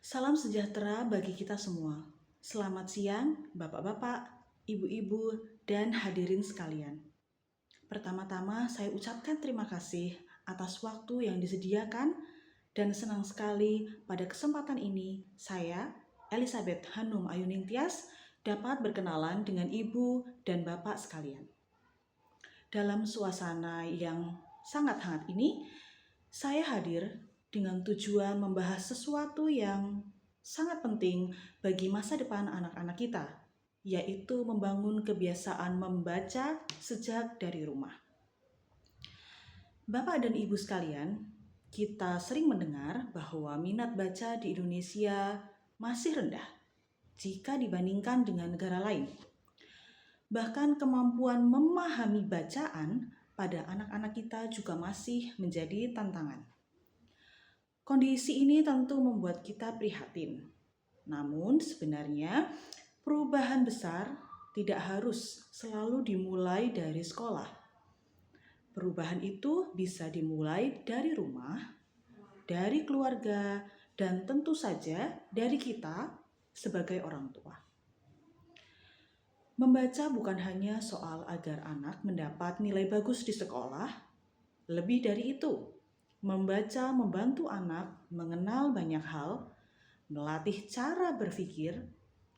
Salam sejahtera bagi kita semua. Selamat siang, bapak-bapak, ibu-ibu, dan hadirin sekalian. Pertama-tama, saya ucapkan terima kasih atas waktu yang disediakan dan senang sekali pada kesempatan ini saya, Elizabeth Hanum Ayuning Tias, dapat berkenalan dengan ibu dan bapak sekalian. Dalam suasana yang sangat hangat ini, saya hadir dengan tujuan membahas sesuatu yang sangat penting bagi masa depan anak-anak kita, yaitu membangun kebiasaan membaca sejak dari rumah. Bapak dan Ibu sekalian, kita sering mendengar bahwa minat baca di Indonesia masih rendah jika dibandingkan dengan negara lain. Bahkan kemampuan memahami bacaan pada anak-anak kita juga masih menjadi tantangan. Kondisi ini tentu membuat kita prihatin. Namun sebenarnya perubahan besar tidak harus selalu dimulai dari sekolah. Perubahan itu bisa dimulai dari rumah, dari keluarga, dan tentu saja dari kita sebagai orang tua. Membaca bukan hanya soal agar anak mendapat nilai bagus di sekolah, lebih dari itu. Membaca membantu anak mengenal banyak hal, melatih cara berpikir,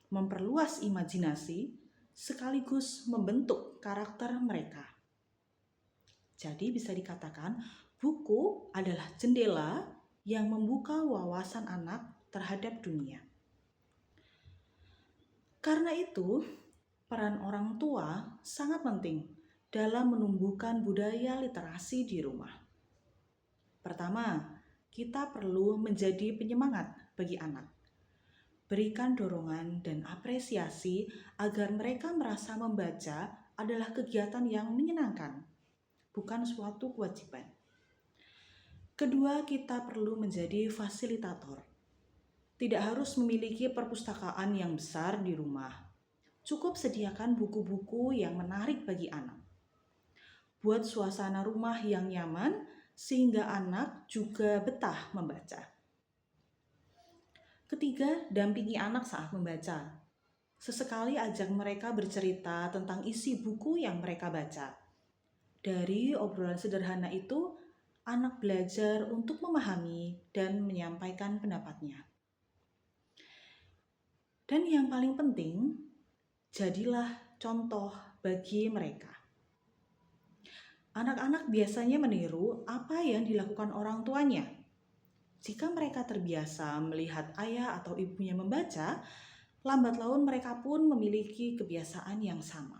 memperluas imajinasi, sekaligus membentuk karakter mereka. Jadi bisa dikatakan buku adalah jendela yang membuka wawasan anak terhadap dunia. Karena itu, peran orang tua sangat penting dalam menumbuhkan budaya literasi di rumah. Pertama, kita perlu menjadi penyemangat bagi anak. Berikan dorongan dan apresiasi agar mereka merasa membaca adalah kegiatan yang menyenangkan, bukan suatu kewajiban. Kedua, kita perlu menjadi fasilitator. Tidak harus memiliki perpustakaan yang besar di rumah. Cukup sediakan buku-buku yang menarik bagi anak. Buat suasana rumah yang nyaman sehingga anak juga betah membaca. Ketiga, dampingi anak saat membaca. Sesekali ajak mereka bercerita tentang isi buku yang mereka baca. Dari obrolan sederhana itu, anak belajar untuk memahami dan menyampaikan pendapatnya. Dan yang paling penting, jadilah contoh bagi mereka. Anak-anak biasanya meniru apa yang dilakukan orang tuanya. Jika mereka terbiasa melihat ayah atau ibunya membaca, lambat laun mereka pun memiliki kebiasaan yang sama.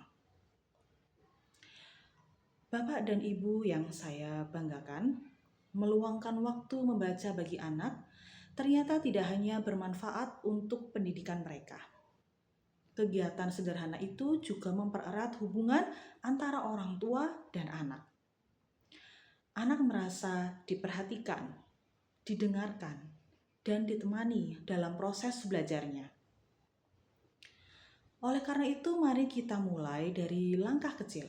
Bapak dan Ibu yang saya banggakan, meluangkan waktu membaca bagi anak ternyata tidak hanya bermanfaat untuk pendidikan mereka. Kegiatan sederhana itu juga mempererat hubungan antara orang tua dan anak. Anak merasa diperhatikan, didengarkan, dan ditemani dalam proses belajarnya. Oleh karena itu, mari kita mulai dari langkah kecil.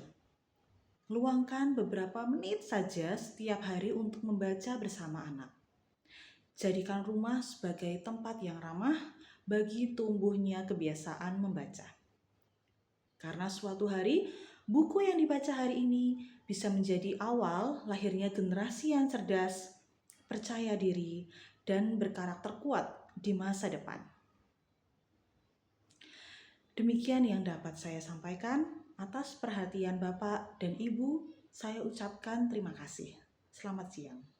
Luangkan beberapa menit saja setiap hari untuk membaca bersama anak. Jadikan rumah sebagai tempat yang ramah bagi tumbuhnya kebiasaan membaca. Karena suatu hari, buku yang dibaca hari ini bisa menjadi awal lahirnya generasi yang cerdas, percaya diri, dan berkarakter kuat di masa depan. Demikian yang dapat saya sampaikan. Atas perhatian Bapak dan Ibu, saya ucapkan terima kasih. Selamat siang.